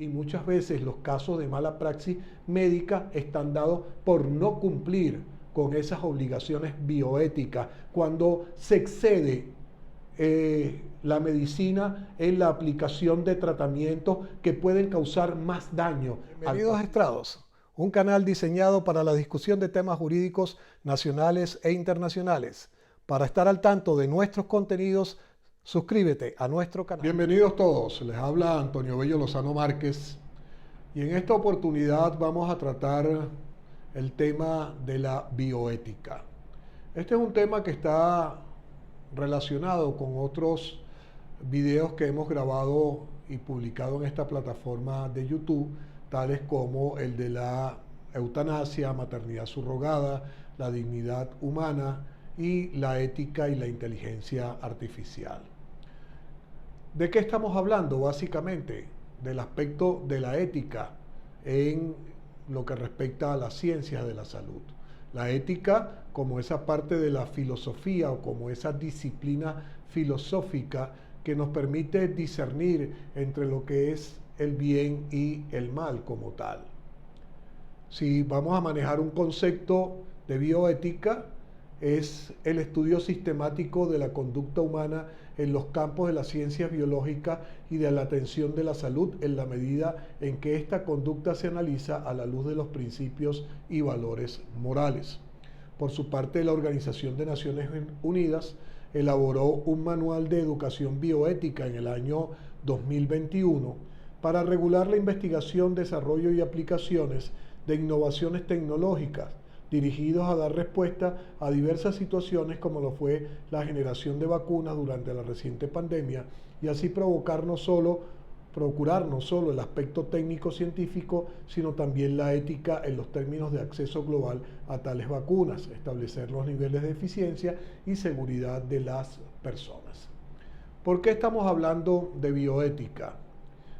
y muchas veces los casos de mala praxis médica están dados por no cumplir con esas obligaciones bioéticas, cuando se excede la medicina en la aplicación de tratamientos que pueden causar más daño. Bienvenidos a Estrados, un canal diseñado para la discusión de temas jurídicos nacionales e internacionales. Para estar al tanto de nuestros contenidos, suscríbete a nuestro canal. Bienvenidos todos, les habla Antonio Bello Lozano Márquez y en esta oportunidad vamos a tratar el tema de la bioética. Este es un tema que está relacionado con otros videos que hemos grabado y publicado en esta plataforma de YouTube, tales como el de la eutanasia, maternidad subrogada, la dignidad humana y la ética y la inteligencia artificial. ¿De qué estamos hablando? Básicamente del aspecto de la ética en lo que respecta a las ciencias de la salud. La ética como esa parte de la filosofía o como esa disciplina filosófica que nos permite discernir entre lo que es el bien y el mal como tal. Si vamos a manejar un concepto de bioética, es el estudio sistemático de la conducta humana en los campos de las ciencias biológicas y de la atención de la salud en la medida en que esta conducta se analiza a la luz de los principios y valores morales. Por su parte, la Organización de Naciones Unidas elaboró un manual de educación bioética en el año 2021 para regular la investigación, desarrollo y aplicaciones de innovaciones tecnológicas dirigidos a dar respuesta a diversas situaciones como lo fue la generación de vacunas durante la reciente pandemia y así procurar no solo el aspecto técnico-científico, sino también la ética en los términos de acceso global a tales vacunas, establecer los niveles de eficiencia y seguridad de las personas. ¿Por qué estamos hablando de bioética?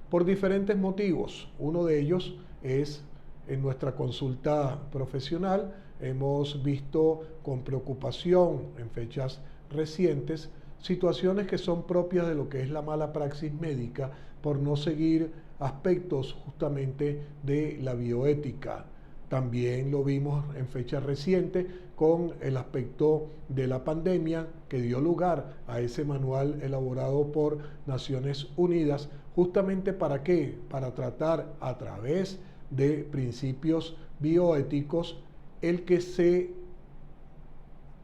Por diferentes motivos. Uno de ellos es en nuestra consulta profesional. Hemos visto con preocupación en fechas recientes situaciones que son propias de lo que es la mala praxis médica por no seguir aspectos justamente de la bioética. También lo vimos en fecha reciente con el aspecto de la pandemia que dio lugar a ese manual elaborado por Naciones Unidas. ¿Justamente para qué? Para tratar a través de principios bioéticos el que se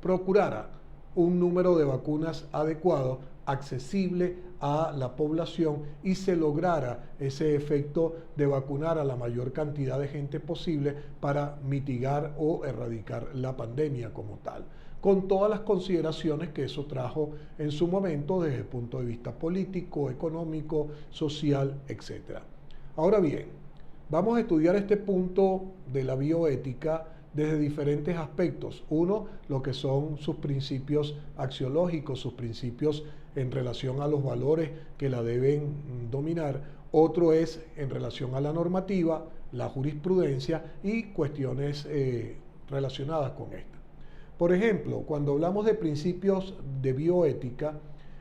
procurara un número de vacunas adecuado, accesible a la población y se lograra ese efecto de vacunar a la mayor cantidad de gente posible para mitigar o erradicar la pandemia como tal, con todas las consideraciones que eso trajo en su momento desde el punto de vista político, económico, social, etc. Ahora bien, vamos a estudiar este punto de la bioética desde diferentes aspectos. Uno, lo que son sus principios axiológicos, sus principios en relación a los valores que la deben dominar. Otro es en relación a la normativa, la jurisprudencia y cuestiones relacionadas con esta. Por ejemplo, cuando hablamos de principios de bioética,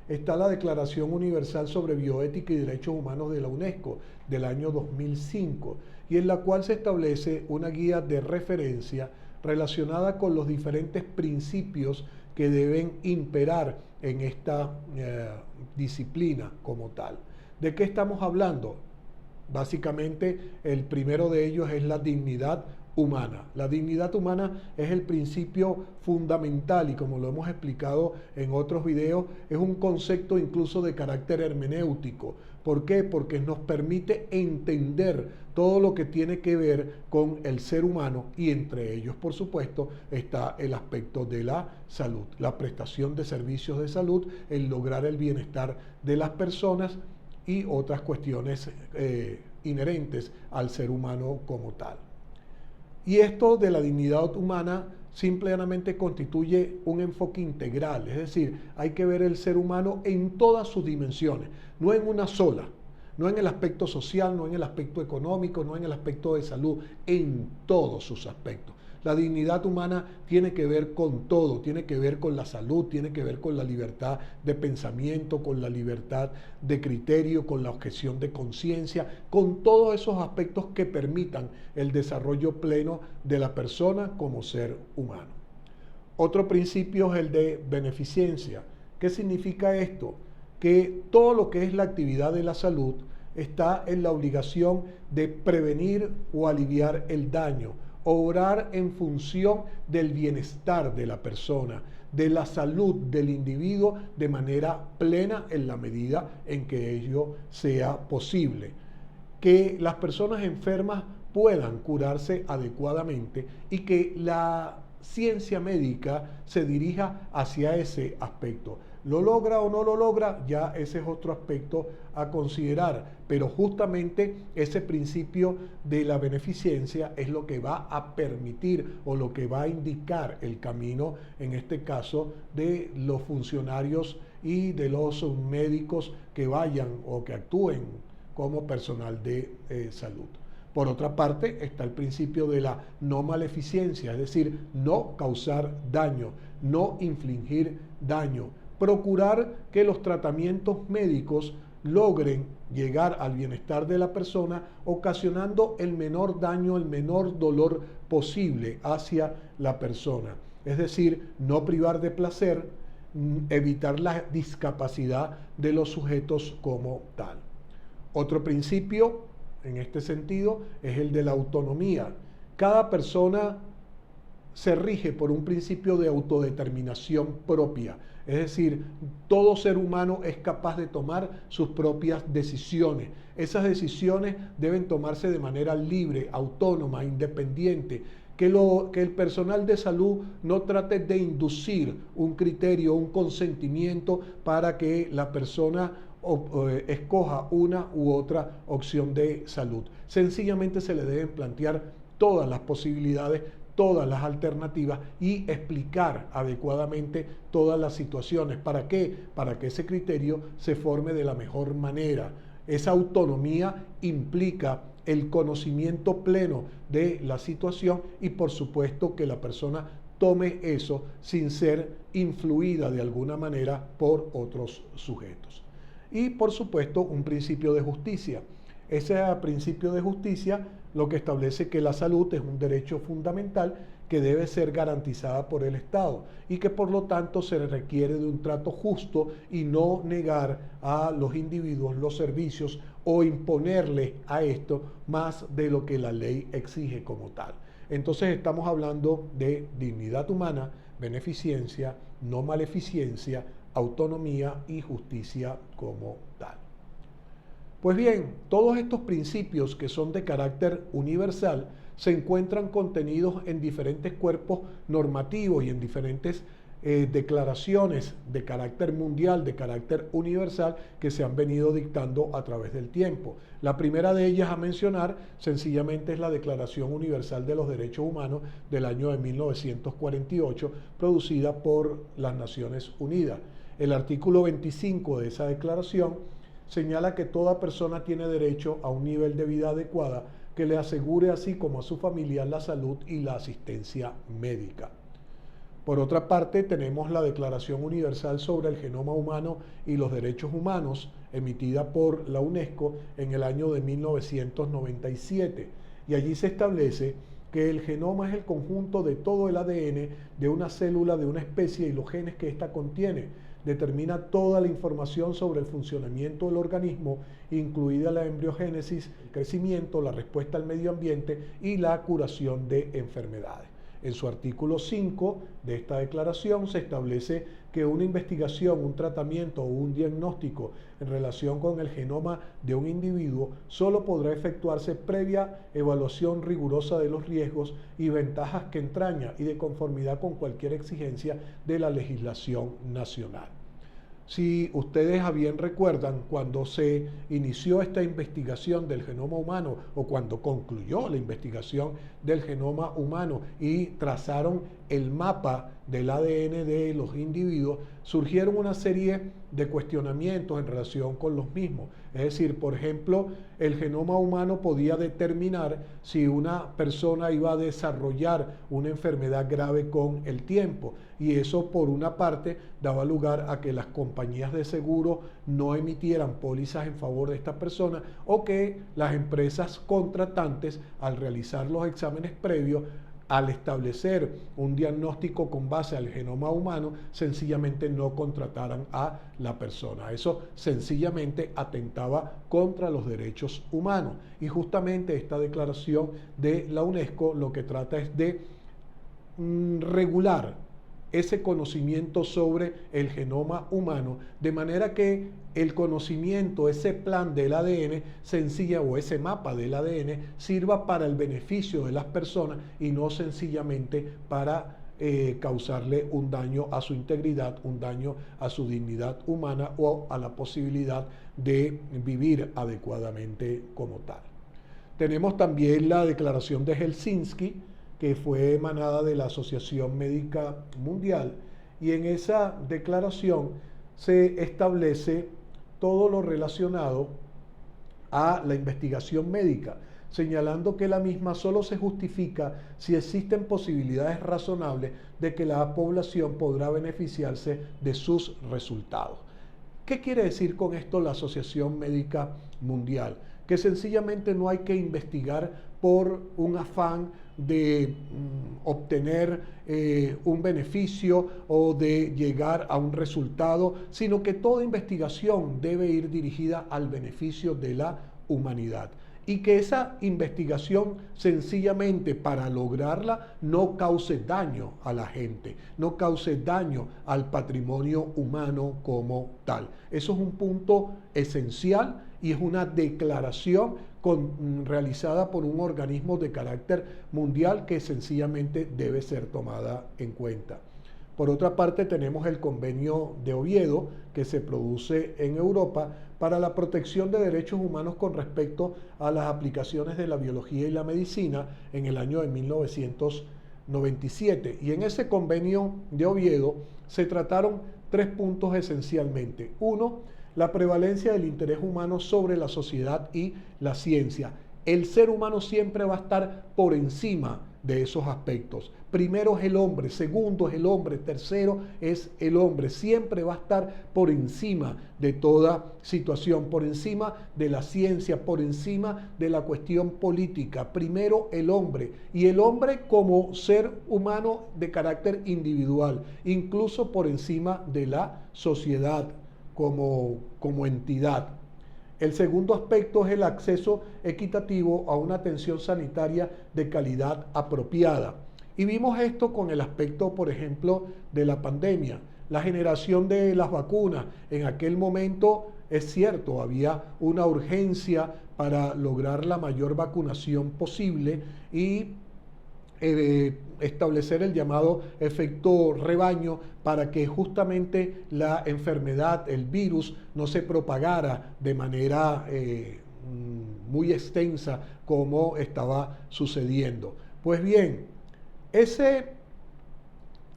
está la Declaración Universal sobre Bioética y Derechos Humanos de la UNESCO del año 2005 y en la cual se establece una guía de referencia relacionada con los diferentes principios que deben imperar en esta disciplina como tal. ¿De qué estamos hablando? Básicamente, el primero de ellos es la dignidad humana. La dignidad humana es el principio fundamental y como lo hemos explicado en otros videos, es un concepto incluso de carácter hermenéutico. ¿Por qué? Porque nos permite entender todo lo que tiene que ver con el ser humano y entre ellos, por supuesto, está el aspecto de la salud, la prestación de servicios de salud, el lograr el bienestar de las personas y otras cuestiones inherentes al ser humano como tal. Y esto de la dignidad humana simplemente constituye un enfoque integral, es decir, hay que ver el ser humano en todas sus dimensiones, no en una sola, no en el aspecto social, no en el aspecto económico, no en el aspecto de salud, en todos sus aspectos. La dignidad humana tiene que ver con todo, tiene que ver con la salud, tiene que ver con la libertad de pensamiento, con la libertad de criterio, con la objeción de conciencia, con todos esos aspectos que permitan el desarrollo pleno de la persona como ser humano. Otro principio es el de beneficencia. ¿Qué significa esto? Que todo lo que es la actividad de la salud está en la obligación de prevenir o aliviar el daño, obrar en función del bienestar de la persona, de la salud del individuo de manera plena en la medida en que ello sea posible. Que las personas enfermas puedan curarse adecuadamente y que la ciencia médica se dirija hacia ese aspecto. ¿Lo logra o no lo logra? Ya ese es otro aspecto a considerar, pero justamente ese principio de la beneficencia es lo que va a permitir o lo que va a indicar el camino, en este caso, de los funcionarios y de los médicos que vayan o que actúen como personal de salud. Por otra parte, está el principio de la no maleficencia, es decir, no causar daño, no infligir daño, procurar que los tratamientos médicos logren llegar al bienestar de la persona, ocasionando el menor daño, el menor dolor posible hacia la persona. Es decir, no privar de placer, evitar la discapacidad de los sujetos como tal. Otro principio en este sentido es el de la autonomía. Cada persona se rige por un principio de autodeterminación propia, es decir, todo ser humano es capaz de tomar sus propias decisiones. Esas decisiones deben tomarse de manera libre, autónoma, independiente. Que el personal de salud no trate de inducir un criterio, un consentimiento para que la persona escoja una u otra opción de salud. Sencillamente se le deben plantear todas las posibilidades, todas las alternativas y explicar adecuadamente todas las situaciones. ¿Para qué? Para que ese criterio se forme de la mejor manera. Esa autonomía implica el conocimiento pleno de la situación y por supuesto que la persona tome eso sin ser influida de alguna manera por otros sujetos. Y por supuesto un principio de justicia. Ese principio de justicia lo que establece que la salud es un derecho fundamental que debe ser garantizada por el Estado y que por lo tanto se requiere de un trato justo y no negar a los individuos los servicios o imponerles a esto más de lo que la ley exige como tal. Entonces estamos hablando de dignidad humana, beneficencia, no maleficencia, autonomía y justicia como tal. Pues bien, todos estos principios que son de carácter universal se encuentran contenidos en diferentes cuerpos normativos y en diferentes declaraciones de carácter mundial, de carácter universal, que se han venido dictando a través del tiempo. La primera de ellas a mencionar sencillamente es la Declaración Universal de los Derechos Humanos del año de 1948, producida por las Naciones Unidas. El artículo 25 de esa declaración señala que toda persona tiene derecho a un nivel de vida adecuada que le asegure así como a su familia la salud y la asistencia médica. Por otra parte, tenemos la Declaración Universal sobre el Genoma Humano y los Derechos Humanos, emitida por la UNESCO en el año de 1997. Y allí se establece que el genoma es el conjunto de todo el ADN de una célula de una especie y los genes que ésta contiene. Determina toda la información sobre el funcionamiento del organismo, incluida la embriogénesis, el crecimiento, la respuesta al medio ambiente y la curación de enfermedades. En su artículo 5 de esta declaración se establece que una investigación, un tratamiento o un diagnóstico en relación con el genoma de un individuo solo podrá efectuarse previa evaluación rigurosa de los riesgos y ventajas que entraña y de conformidad con cualquier exigencia de la legislación nacional. Si ustedes a bien recuerdan, cuando se inició esta investigación del genoma humano o cuando concluyó la investigación del genoma humano y trazaron el mapa del ADN de los individuos, surgieron una serie de cuestionamientos en relación con los mismos. Es decir, por ejemplo, el genoma humano podía determinar si una persona iba a desarrollar una enfermedad grave con el tiempo. Y eso, por una parte, daba lugar a que las compañías de seguro no emitieran pólizas en favor de esta persona, o que las empresas contratantes, al realizar los exámenes previos, al establecer un diagnóstico con base al genoma humano, sencillamente no contrataran a la persona. Eso sencillamente atentaba contra los derechos humanos. Y justamente esta declaración de la UNESCO lo que trata es de regular ese conocimiento sobre el genoma humano, de manera que el conocimiento, ese plan del ADN sencilla, o ese mapa del ADN, sirva para el beneficio de las personas y no sencillamente para causarle un daño a su integridad, un daño a su dignidad humana o a la posibilidad de vivir adecuadamente como tal. Tenemos también la Declaración de Helsinki, que fue emanada de la Asociación Médica Mundial, y en esa declaración se establece todo lo relacionado a la investigación médica, señalando que la misma solo se justifica si existen posibilidades razonables de que la población podrá beneficiarse de sus resultados. ¿Qué quiere decir con esto la Asociación Médica Mundial? Que sencillamente no hay que investigar por un afán de obtener un beneficio o de llegar a un resultado, sino que toda investigación debe ir dirigida al beneficio de la humanidad. Y que esa investigación sencillamente, para lograrla, no cause daño a la gente, no cause daño al patrimonio humano como tal. Eso es un punto esencial y es una declaración realizada por un organismo de carácter mundial que sencillamente debe ser tomada en cuenta. Por otra parte, tenemos el Convenio de Oviedo, que se produce en Europa para la protección de derechos humanos con respecto a las aplicaciones de la biología y la medicina en el año de 1997. Y en ese Convenio de Oviedo se trataron 3 puntos esencialmente. Uno, la prevalencia del interés humano sobre la sociedad y la ciencia. El ser humano siempre va a estar por encima de esos aspectos. Primero es el hombre, segundo es el hombre, tercero es el hombre. Siempre va a estar por encima de toda situación, por encima de la ciencia, por encima de la cuestión política. Primero el hombre, y el hombre como ser humano de carácter individual, incluso por encima de la sociedad como entidad. El segundo aspecto es el acceso equitativo a una atención sanitaria de calidad apropiada. Y vimos esto con el aspecto, por ejemplo, de la pandemia. La generación de las vacunas. En aquel momento, es cierto, había una urgencia para lograr la mayor vacunación posible y establecer el llamado efecto rebaño para que justamente la enfermedad, el virus, no se propagara de manera muy extensa como estaba sucediendo. Pues bien, ese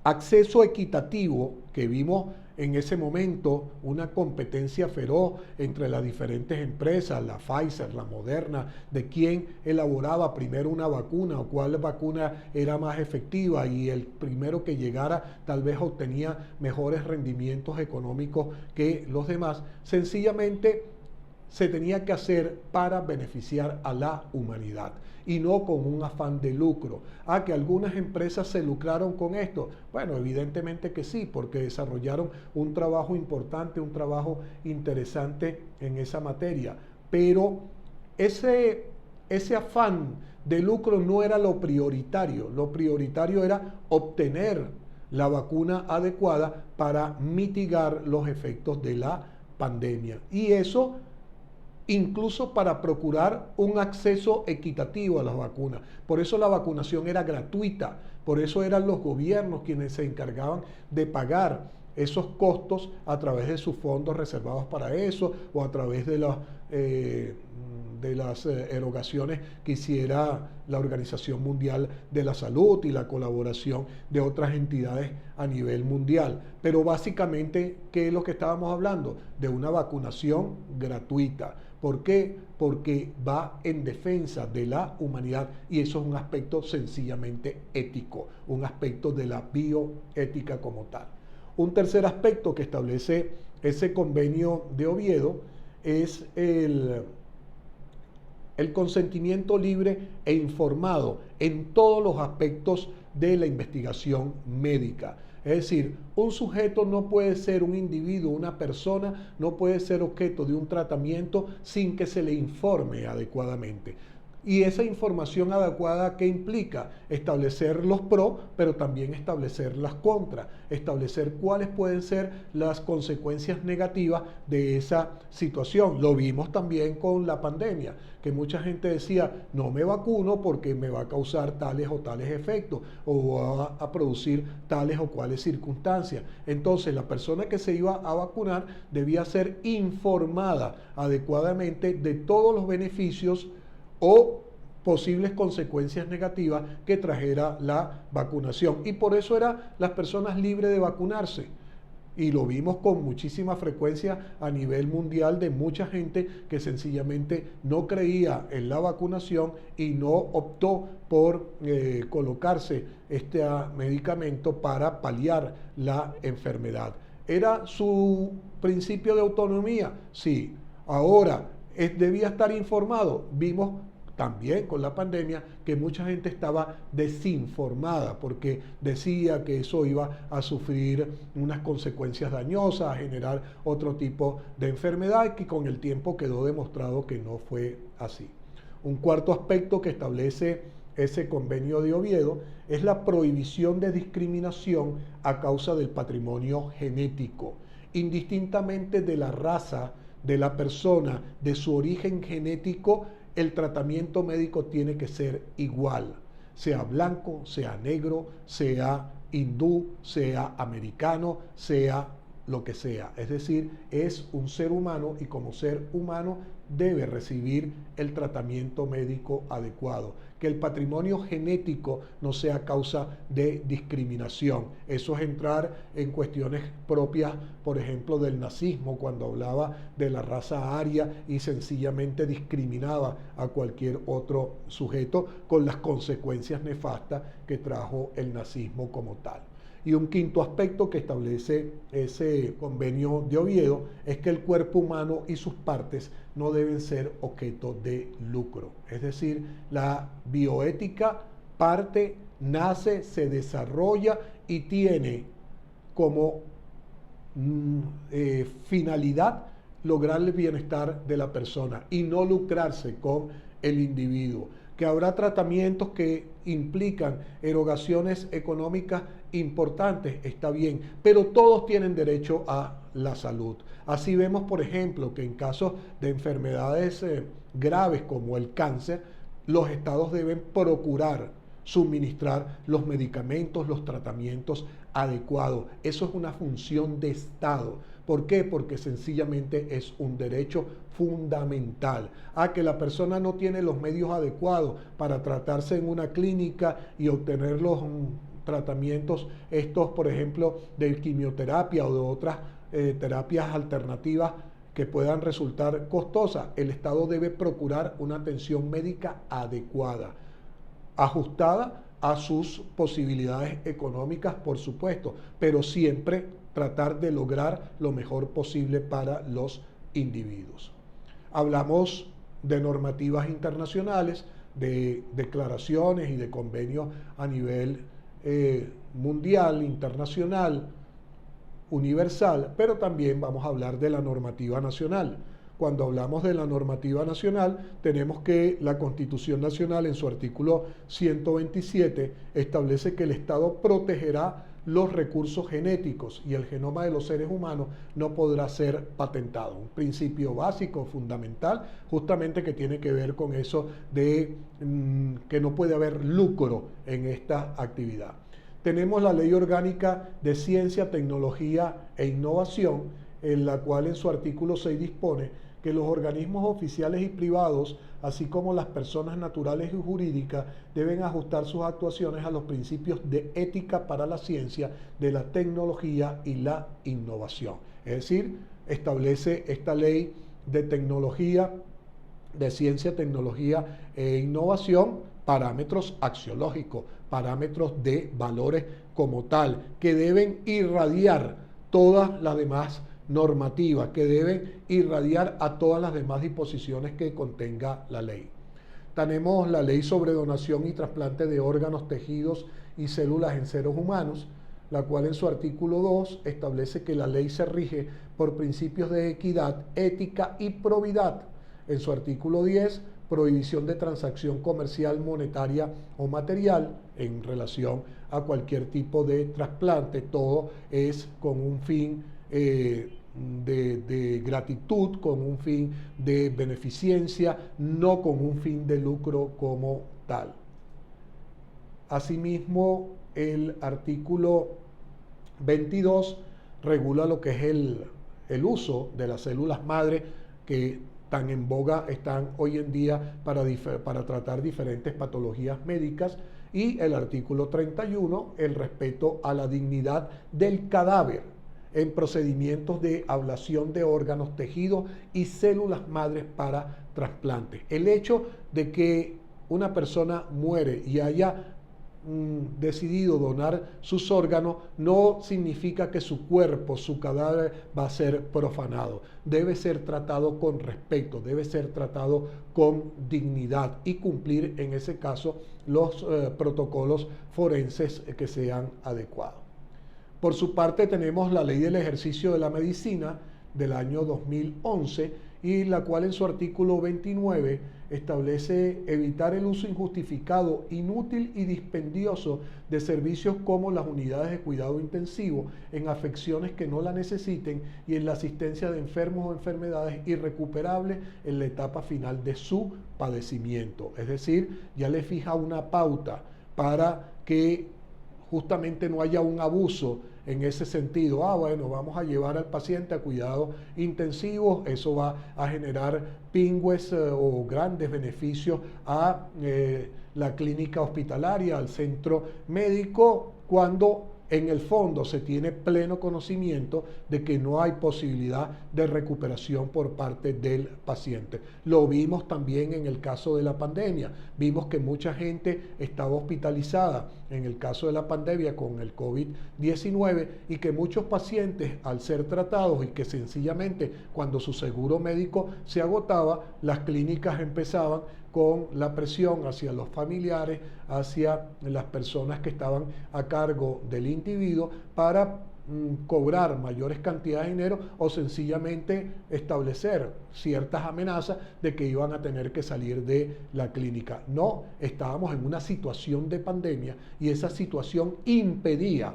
acceso equitativo que vimos en ese momento, una competencia feroz entre las diferentes empresas, la Pfizer, la Moderna, de quién elaboraba primero una vacuna o cuál vacuna era más efectiva, y el primero que llegara tal vez obtenía mejores rendimientos económicos que los demás. Sencillamente se tenía que hacer para beneficiar a la humanidad y no con un afán de lucro. Que algunas empresas se lucraron con esto. Bueno, evidentemente que sí, porque desarrollaron un trabajo importante, un trabajo interesante en esa materia. Pero ese afán de lucro no era lo prioritario. Lo prioritario era obtener la vacuna adecuada para mitigar los efectos de la pandemia. Y eso incluso para procurar un acceso equitativo a las vacunas. Por eso la vacunación era gratuita, por eso eran los gobiernos quienes se encargaban de pagar esos costos a través de sus fondos reservados para eso o a través de las erogaciones que hiciera la Organización Mundial de la Salud y la colaboración de otras entidades a nivel mundial. Pero básicamente, ¿qué es lo que estábamos hablando? De una vacunación gratuita. ¿Por qué? Porque va en defensa de la humanidad y eso es un aspecto sencillamente ético, un aspecto de la bioética como tal. Un tercer aspecto que establece ese convenio de Oviedo es el consentimiento libre e informado en todos los aspectos de la investigación médica. Es decir, un sujeto no puede ser un individuo, una persona, no puede ser objeto de un tratamiento sin que se le informe adecuadamente. Y esa información adecuada, ¿qué implica? Establecer los pros, pero también establecer las contras, establecer cuáles pueden ser las consecuencias negativas de esa situación. Lo vimos también con la pandemia, que mucha gente decía, no me vacuno porque me va a causar tales o tales efectos, o va a producir tales o cuales circunstancias. Entonces, la persona que se iba a vacunar debía ser informada adecuadamente de todos los beneficios o posibles consecuencias negativas que trajera la vacunación. Y por eso eran las personas libres de vacunarse. Y lo vimos con muchísima frecuencia a nivel mundial de mucha gente que sencillamente no creía en la vacunación y no optó por colocarse este medicamento para paliar la enfermedad. ¿Era su principio de autonomía? Sí. Ahora, ¿debía estar informado? Vimos también con la pandemia que mucha gente estaba desinformada porque decía que eso iba a sufrir unas consecuencias dañosas, a generar otro tipo de enfermedad, que con el tiempo quedó demostrado que no fue así. Un cuarto aspecto que establece ese convenio de Oviedo es la prohibición de discriminación a causa del patrimonio genético, indistintamente de la raza de la persona, de su origen genético. El tratamiento médico tiene que ser igual, sea blanco, sea negro, sea hindú, sea americano, sea lo que sea. Es decir, es un ser humano y como ser humano debe recibir el tratamiento médico adecuado. Que el patrimonio genético no sea causa de discriminación. Eso es entrar en cuestiones propias, por ejemplo, del nazismo, cuando hablaba de la raza aria y sencillamente discriminaba a cualquier otro sujeto con las consecuencias nefastas que trajo el nazismo como tal. Y un quinto aspecto que establece ese convenio de Oviedo es que el cuerpo humano y sus partes no deben ser objeto de lucro. Es decir, la bioética parte, nace, se desarrolla y tiene como finalidad lograr el bienestar de la persona y no lucrarse con el individuo. Que habrá tratamientos que implican erogaciones económicas importantes, está bien, pero todos tienen derecho a la salud. Así vemos, por ejemplo, que en casos de enfermedades graves como el cáncer, los estados deben procurar suministrar los medicamentos, los tratamientos adecuados. Eso es una función de Estado. ¿Por qué? Porque sencillamente es un derecho fundamental. A que la persona no tiene los medios adecuados para tratarse en una clínica y obtener los tratamientos estos, por ejemplo, de quimioterapia o de otras terapias alternativas que puedan resultar costosas. El Estado debe procurar una atención médica adecuada, ajustada a sus posibilidades económicas, por supuesto, pero siempre tratar de lograr lo mejor posible para los individuos. Hablamos de normativas internacionales, de declaraciones y de convenios a nivel mundial, internacional, universal, pero también vamos a hablar de la normativa nacional. Cuando hablamos de la normativa nacional, tenemos que la Constitución Nacional en su artículo 127 establece que el Estado protegerá los recursos genéticos y el genoma de los seres humanos no podrá ser patentado. Un principio básico, fundamental, justamente que tiene que ver con eso de que no puede haber lucro en esta actividad. Tenemos la Ley Orgánica de Ciencia, Tecnología e Innovación, en la cual en su artículo 6 dispone que los organismos oficiales y privados, así como las personas naturales y jurídicas, deben ajustar sus actuaciones a los principios de ética para la ciencia, de la tecnología y la innovación. Es decir, establece esta ley de tecnología, de ciencia, tecnología e innovación, parámetros axiológicos, parámetros de valores como tal, que deben irradiar todas las demás normativas, que deben irradiar a todas las demás disposiciones que contenga la ley. Tenemos la ley sobre donación y trasplante de órganos, tejidos y células en seres humanos, la cual en su artículo 2 establece que la ley se rige por principios de equidad, ética y probidad. En su artículo 10, prohibición de transacción comercial, monetaria o material en relación a cualquier tipo de trasplante. Todo es con un fin de gratitud, con un fin de beneficencia, no con un fin de lucro como tal. Asimismo, el artículo 22 regula lo que es el uso de las células madre que tan en boga están hoy en día para tratar diferentes patologías médicas, y el artículo 31, el respeto a la dignidad del cadáver en procedimientos de ablación de órganos, tejidos y células madres para trasplante. El hecho de que una persona muere y haya decidido donar sus órganos no significa que su cuerpo, su cadáver va a ser profanado. Debe ser tratado con respeto, debe ser tratado con dignidad y cumplir en ese caso los protocolos forenses que sean adecuados. Por su parte tenemos la Ley del Ejercicio de la Medicina del año 2011, y la cual en su artículo 29 establece evitar el uso injustificado, inútil y dispendioso de servicios como las unidades de cuidado intensivo en afecciones que no la necesiten y en la asistencia de enfermos o enfermedades irrecuperables en la etapa final de su padecimiento. Es decir, ya le fija una pauta para que justamente no haya un abuso en ese sentido. Bueno, vamos a llevar al paciente a cuidados intensivos, eso va a generar pingües o grandes beneficios a la clínica hospitalaria, al centro médico, cuando en el fondo se tiene pleno conocimiento de que no hay posibilidad de recuperación por parte del paciente. Lo vimos también en el caso de la pandemia. Vimos que mucha gente estaba hospitalizada en el caso de la pandemia con el COVID-19 y que muchos pacientes, al ser tratados y que sencillamente cuando su seguro médico se agotaba, las clínicas empezaban con la presión hacia los familiares, hacia las personas que estaban a cargo del individuo para cobrar mayores cantidades de dinero o sencillamente establecer ciertas amenazas de que iban a tener que salir de la clínica. No, estábamos en una situación de pandemia y esa situación impedía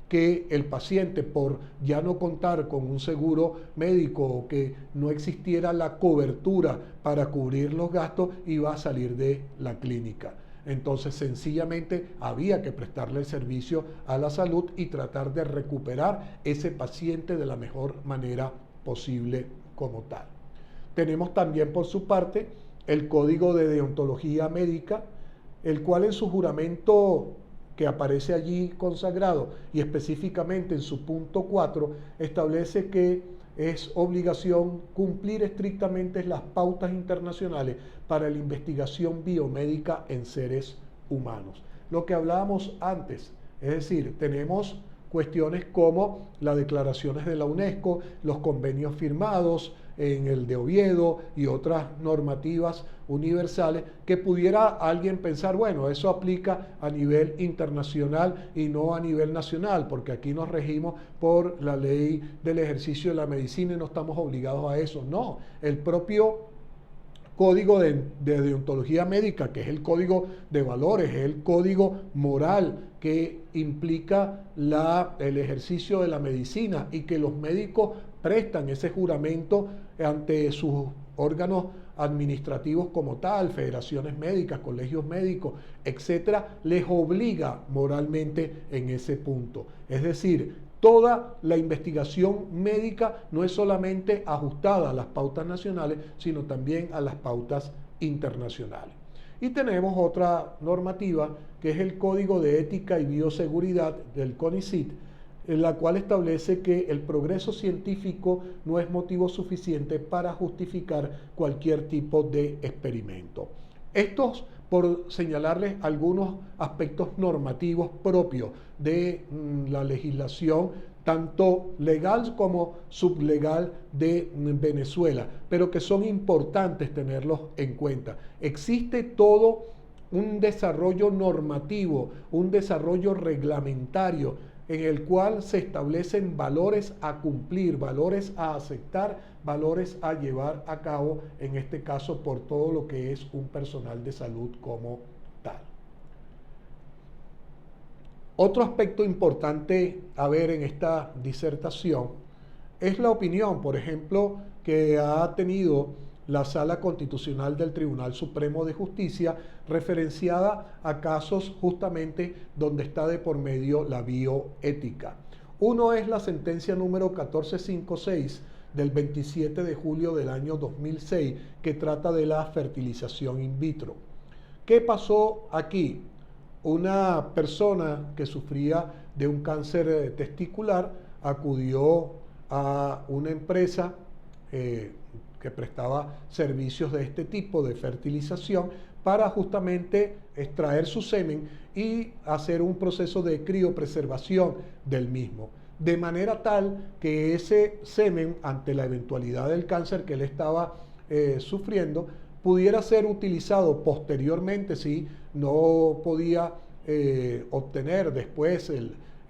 que el paciente, por ya no contar con un seguro médico o que no existiera la cobertura para cubrir los gastos, iba a salir de la clínica. Entonces, sencillamente había que prestarle el servicio a la salud y tratar de recuperar ese paciente de la mejor manera posible como tal. Tenemos también por su parte el Código de Deontología Médica, el cual en su juramento que aparece allí consagrado y específicamente en su punto 4 establece que es obligación cumplir estrictamente las pautas internacionales para la investigación biomédica en seres humanos. Lo que hablábamos antes, es decir, tenemos cuestiones como las declaraciones de la UNESCO, los convenios firmados en el de Oviedo y otras normativas universales que pudiera alguien pensar, bueno, eso aplica a nivel internacional y no a nivel nacional, porque aquí nos regimos por la ley del ejercicio de la medicina y no estamos obligados a eso. No, el propio Código de Deontología Médica, que es el código de valores, es el código moral que implica el ejercicio de la medicina y que los médicos prestan ese juramento ante sus órganos administrativos como tal, federaciones médicas, colegios médicos, etcétera, les obliga moralmente en ese punto. Es decir, toda la investigación médica no es solamente ajustada a las pautas nacionales, sino también a las pautas internacionales. Y tenemos otra normativa que es el Código de Ética y Bioseguridad del CONICYT, en la cual establece que el progreso científico no es motivo suficiente para justificar cualquier tipo de experimento. Estos, por señalarles algunos aspectos normativos propios de la legislación, tanto legal como sublegal de Venezuela, pero que son importantes tenerlos en cuenta. Existe todo un desarrollo normativo, un desarrollo reglamentario, en el cual se establecen valores a cumplir, valores a aceptar, valores a llevar a cabo, en este caso por todo lo que es un personal de salud como tal. Otro aspecto importante a ver en esta disertación es la opinión, por ejemplo, que ha tenido la Sala Constitucional del Tribunal Supremo de Justicia referenciada a casos justamente donde está de por medio la bioética. Uno es la sentencia número 1456 del 27 de julio del año 2006 que trata de la fertilización in vitro. ¿Qué pasó aquí? Una persona que sufría de un cáncer testicular acudió a una empresa que prestaba servicios de este tipo de fertilización para justamente extraer su semen y hacer un proceso de criopreservación del mismo. De manera tal que ese semen, ante la eventualidad del cáncer que él estaba sufriendo, pudiera ser utilizado posteriormente si no podía obtener después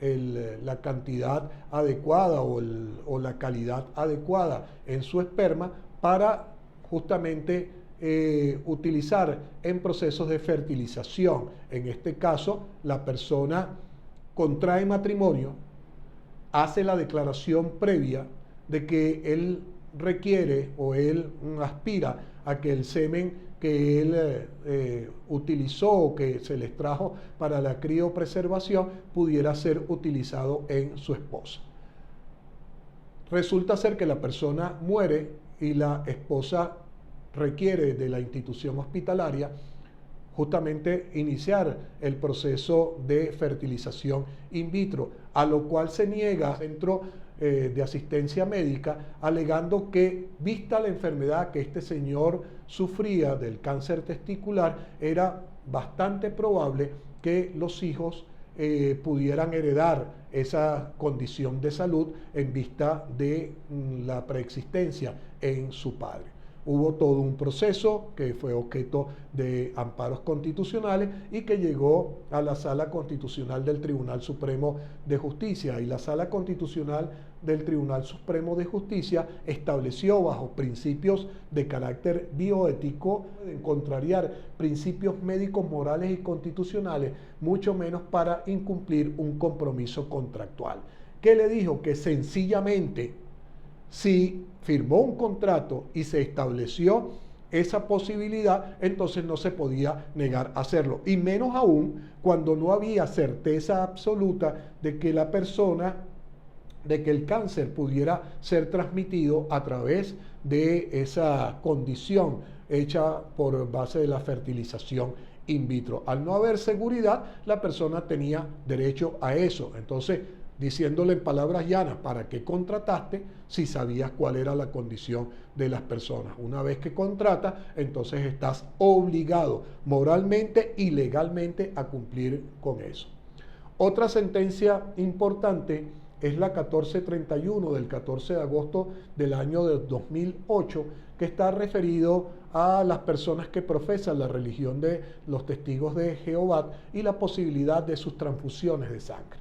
la cantidad adecuada o la calidad adecuada en su esperma para justamente utilizar en procesos de fertilización. En este caso, la persona contrae matrimonio, hace la declaración previa de que él requiere o él aspira a que el semen que él utilizó o que se le extrajo para la criopreservación pudiera ser utilizado en su esposa. Resulta ser que la persona muere y la esposa requiere de la institución hospitalaria justamente iniciar el proceso de fertilización in vitro, a lo cual se niega el centro de asistencia médica, alegando que, vista la enfermedad que este señor sufría del cáncer testicular, era bastante probable que los hijos pudieran heredar esa condición de salud en vista de la preexistencia en su padre. Hubo todo un proceso que fue objeto de amparos constitucionales y que llegó a la Sala Constitucional del Tribunal Supremo de Justicia. Y la Sala Constitucional del Tribunal Supremo de Justicia estableció, bajo principios de carácter bioético, de contrariar principios médicos, morales y constitucionales, mucho menos para incumplir un compromiso contractual. ¿Qué le dijo? Que sencillamente, si firmó un contrato y se estableció esa posibilidad, entonces no se podía negar a hacerlo. Y menos aún cuando no había certeza absoluta de que la persona, de que el cáncer pudiera ser transmitido a través de esa condición hecha por base de la fertilización in vitro. Al no haber seguridad, la persona tenía derecho a eso. Entonces, diciéndole en palabras llanas, ¿para qué contrataste si sabías cuál era la condición de las personas? Una vez que contratas, entonces estás obligado moralmente y legalmente a cumplir con eso. Otra sentencia importante es la 1431 del 14 de agosto del año de 2008, que está referido a las personas que profesan la religión de los testigos de Jehová y la posibilidad de sus transfusiones de sangre.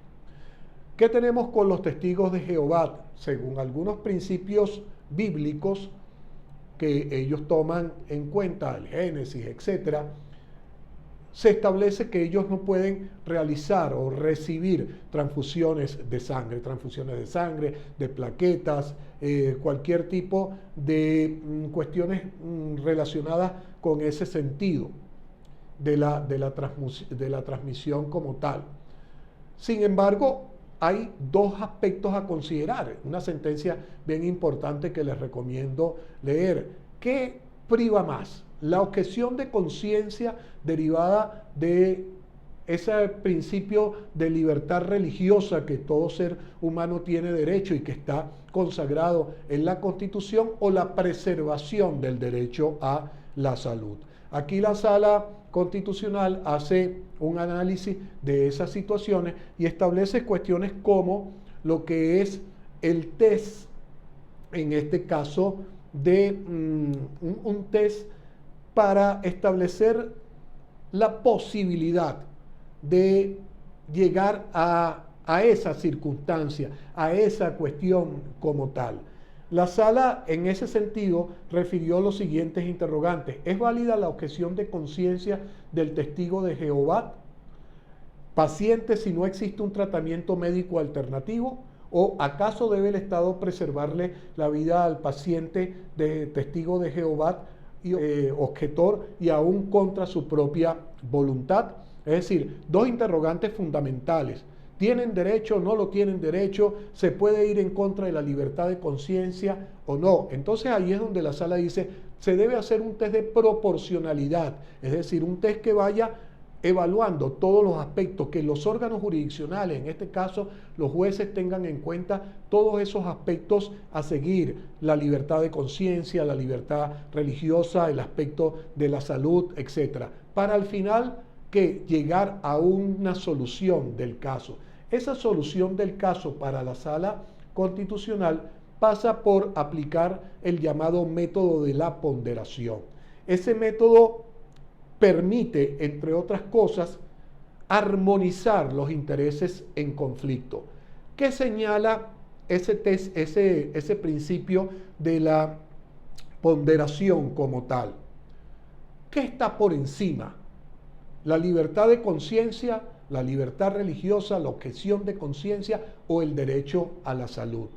¿Qué tenemos con los testigos de Jehová? Según algunos principios bíblicos que ellos toman en cuenta, el Génesis, etc., se establece que ellos no pueden realizar o recibir transfusiones de sangre, de plaquetas, cualquier tipo de cuestiones relacionadas con ese sentido de la transmisión como tal. Sin embargo, hay dos aspectos a considerar. Una sentencia bien importante que les recomiendo leer. ¿Qué priva más? La objeción de conciencia derivada de ese principio de libertad religiosa que todo ser humano tiene derecho y que está consagrado en la Constitución, o la preservación del derecho a la salud. Aquí la Sala Constitucional hace un análisis de esas situaciones y establece cuestiones como lo que es el test, en este caso de un test para establecer la posibilidad de llegar a esa circunstancia, a esa cuestión como tal. La Sala, en ese sentido, refirió los siguientes interrogantes. ¿Es válida la objeción de conciencia del testigo de Jehová? ¿Paciente si no existe un tratamiento médico alternativo? ¿O acaso debe el Estado preservarle la vida al paciente de testigo de Jehová y objetor y aún contra su propia voluntad? Es decir, dos interrogantes fundamentales. ¿Tienen derecho o no lo tienen derecho? ¿Se puede ir en contra de la libertad de conciencia o no? Entonces ahí es donde la Sala dice, se debe hacer un test de proporcionalidad, es decir, un test que vaya evaluando todos los aspectos, que los órganos jurisdiccionales, en este caso los jueces, tengan en cuenta todos esos aspectos a seguir: la libertad de conciencia, la libertad religiosa, el aspecto de la salud, etcétera, para al final que llegar a una solución del caso. Esa solución del caso para la Sala Constitucional pasa por aplicar el llamado método de la ponderación. Ese método permite, entre otras cosas, armonizar los intereses en conflicto. ¿Qué señala ese principio de la ponderación como tal? ¿Qué está por encima? ¿La libertad de conciencia, la libertad religiosa, la objeción de conciencia o el derecho a la salud?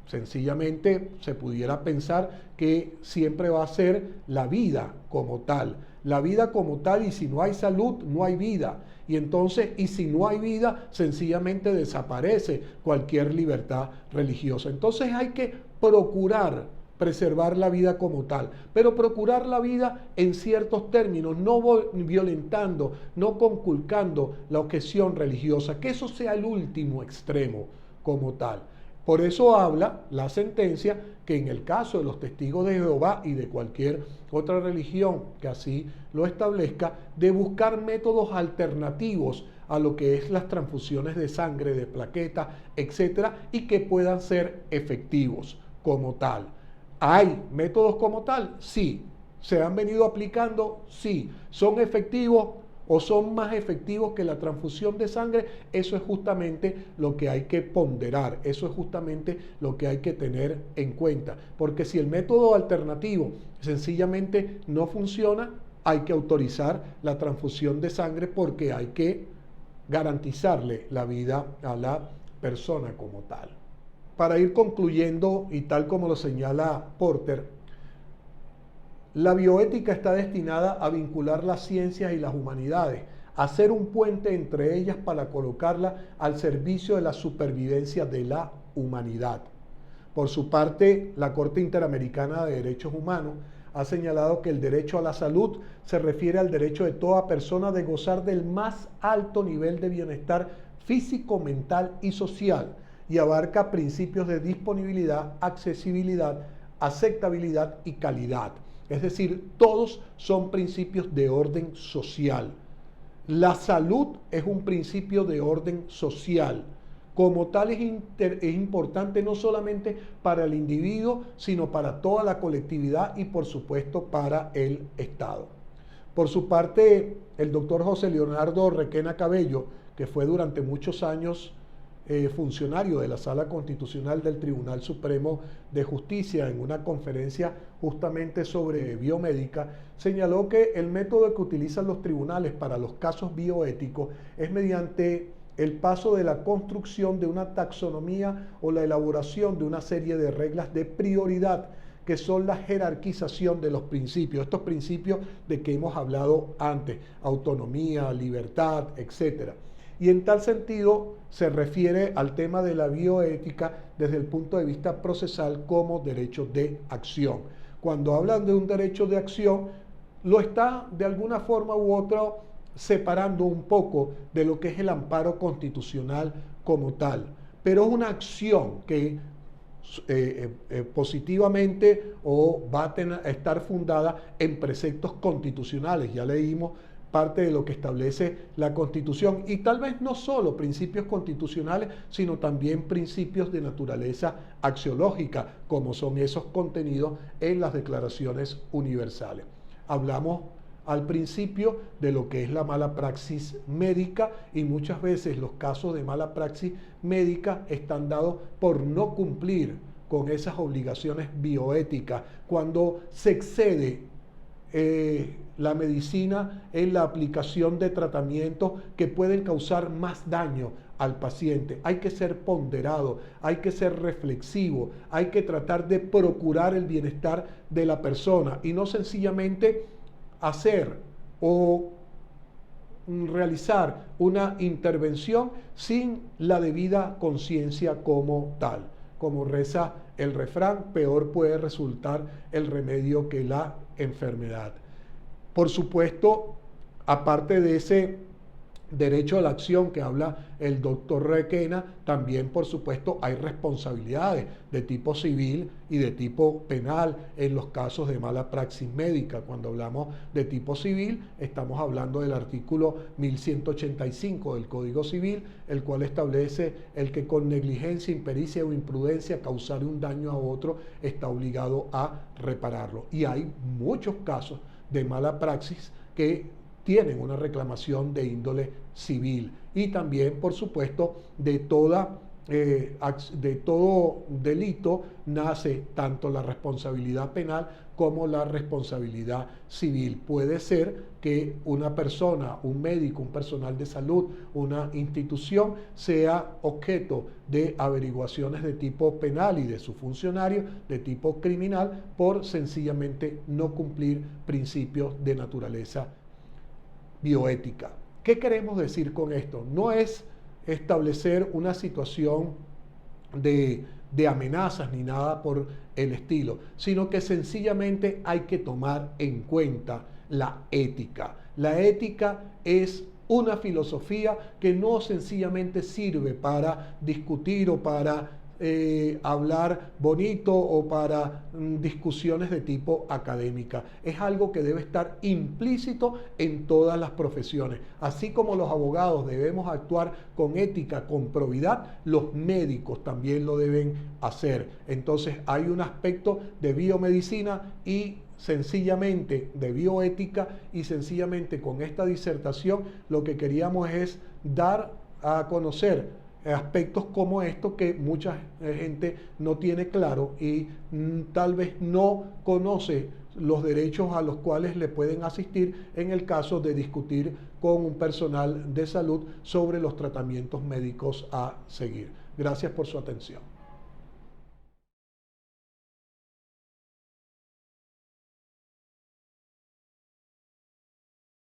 Sencillamente se pudiera pensar que siempre va a ser la vida como tal. La vida como tal, y si no hay salud, no hay vida. Y entonces, y si no hay vida, sencillamente desaparece cualquier libertad religiosa. Entonces hay que procurar preservar la vida como tal, pero procurar la vida en ciertos términos, no violentando, no conculcando la objeción religiosa, que eso sea el último extremo como tal. Por eso habla la sentencia que en el caso de los testigos de Jehová y de cualquier otra religión que así lo establezca, de buscar métodos alternativos a lo que es las transfusiones de sangre, de plaquetas, etcétera, y que puedan ser efectivos como tal. ¿Hay métodos como tal? Sí. ¿Se han venido aplicando? Sí. ¿Son efectivos o son más efectivos que la transfusión de sangre? Eso es justamente lo que hay que ponderar, eso es justamente lo que hay que tener en cuenta. Porque si el método alternativo sencillamente no funciona, hay que autorizar la transfusión de sangre porque hay que garantizarle la vida a la persona como tal. Para ir concluyendo, y tal como lo señala Porter, la bioética está destinada a vincular las ciencias y las humanidades, a ser un puente entre ellas para colocarla al servicio de la supervivencia de la humanidad. Por su parte, la Corte Interamericana de Derechos Humanos ha señalado que el derecho a la salud se refiere al derecho de toda persona de gozar del más alto nivel de bienestar físico, mental y social, y abarca principios de disponibilidad, accesibilidad, aceptabilidad y calidad. Es decir, todos son principios de orden social. La salud es un principio de orden social. Como tal es importante no solamente para el individuo, sino para toda la colectividad y por supuesto para el Estado. Por su parte, el doctor José Leonardo Requena Cabello, que fue durante muchos años funcionario de la Sala Constitucional del Tribunal Supremo de Justicia, en una conferencia justamente sobre biomédica, señaló que el método que utilizan los tribunales para los casos bioéticos es mediante el paso de la construcción de una taxonomía o la elaboración de una serie de reglas de prioridad, que son la jerarquización de los principios, estos principios de que hemos hablado antes, autonomía, libertad, etc. Y en tal sentido se refiere al tema de la bioética desde el punto de vista procesal como derecho de acción. Cuando hablan de un derecho de acción, lo está de alguna forma u otra separando un poco de lo que es el amparo constitucional como tal. Pero es una acción que positivamente o va a estar fundada en preceptos constitucionales. Ya leímos parte de lo que establece la Constitución, y tal vez no solo principios constitucionales, sino también principios de naturaleza axiológica, como son esos contenidos en las declaraciones universales. Hablamos al principio de lo que es la mala praxis médica, y muchas veces los casos de mala praxis médica están dados por no cumplir con esas obligaciones bioéticas, cuando se excede la medicina en la aplicación de tratamientos que pueden causar más daño al paciente. Hay que ser ponderado, hay que ser reflexivo, hay que tratar de procurar el bienestar de la persona y no sencillamente hacer o realizar una intervención sin la debida conciencia como tal. Como reza el refrán, peor puede resultar el remedio que la enfermedad. Por supuesto, aparte de ese derecho a la acción que habla el doctor Requena, también por supuesto hay responsabilidades de tipo civil y de tipo penal en los casos de mala praxis médica. Cuando hablamos de tipo civil, estamos hablando del artículo 1185 del Código Civil, el cual establece el que con negligencia, impericia o imprudencia causar un daño a otro está obligado a repararlo. Y hay muchos casos de mala praxis que tienen una reclamación de índole civil, y también, por supuesto, de todo delito nace tanto la responsabilidad penal como la responsabilidad civil. Puede ser que una persona, un médico, un personal de salud, una institución sea objeto de averiguaciones de tipo penal y de su funcionario de tipo criminal por sencillamente no cumplir principios de naturaleza bioética. ¿Qué queremos decir con esto? No es establecer una situación de amenazas ni nada por el estilo, sino que sencillamente hay que tomar en cuenta la ética. La ética es una filosofía que no sencillamente sirve para discutir o para hablar bonito o para discusiones de tipo académica. Es algo que debe estar implícito en todas las profesiones. Así como los abogados debemos actuar con ética, con probidad, los médicos también lo deben hacer. Entonces hay un aspecto de biomedicina y sencillamente de bioética, y sencillamente con esta disertación lo que queríamos es dar a conocer aspectos como estos que mucha gente no tiene claro y tal vez no conoce los derechos a los cuales le pueden asistir en el caso de discutir con un personal de salud sobre los tratamientos médicos a seguir. Gracias por su atención.